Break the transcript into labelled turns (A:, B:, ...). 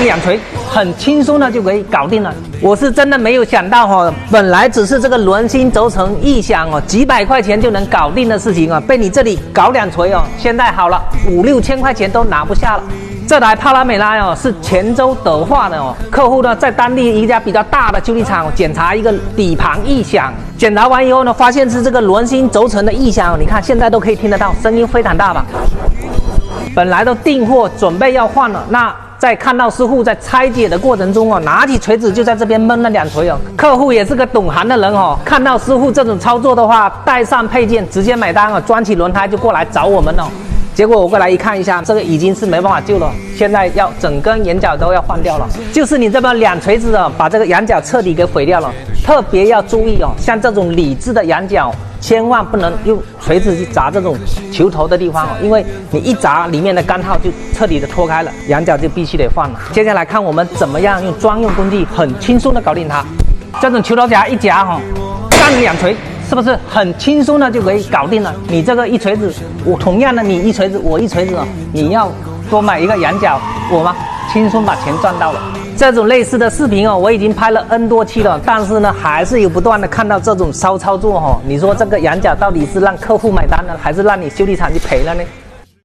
A: 2锤，很轻松的就可以搞定了。我是真的没有想到哈，本来只是这个轮心轴承异响哦，几百块钱就能搞定的事情啊，被你这里搞2锤哦，现在好了，5、6千块钱都拿不下了。这台帕拉梅拉哦是泉州德化的哦，客户呢在当地一家比较大的修理厂检查一个底盘异响，检查完以后呢，发现是这个轮心轴承的异响，你看现在都可以听得到，声音非常大吧。本来都订货准备要换了，那在看到师傅在拆解的过程中哦，拿起锤子就在这边闷了2锤哦。客户也是个懂行的人哦，看到师傅这种操作的话，带上配件直接买单哦，装起轮胎就过来找我们了。结果我过来一看一下，这个已经是没办法救了，现在要整根眼角都要换掉了。就是你这么2锤子啊，把这个眼角彻底给毁掉了。特别要注意哦，像这种理智的眼角，千万不能用锤子去砸这种球头的地方哦，因为你一砸，里面的钢套就彻底的脱开了，眼角就必须得换了。接下来看我们怎么样用专用工具很轻松的搞定它。这种球头夹一夹哈，干个2锤。是不是很轻松的就可以搞定了？你这个1锤子，我同样的你1锤子，我1锤子啊，你要多买一个眼角，我吗？轻松把钱赚到了。这种类似的视频哦，我已经拍了 N 多期了，但是呢，还是有不断的看到这种骚操作哦。你说这个眼角到底是让客户买单呢，还是让你修理厂去赔了呢？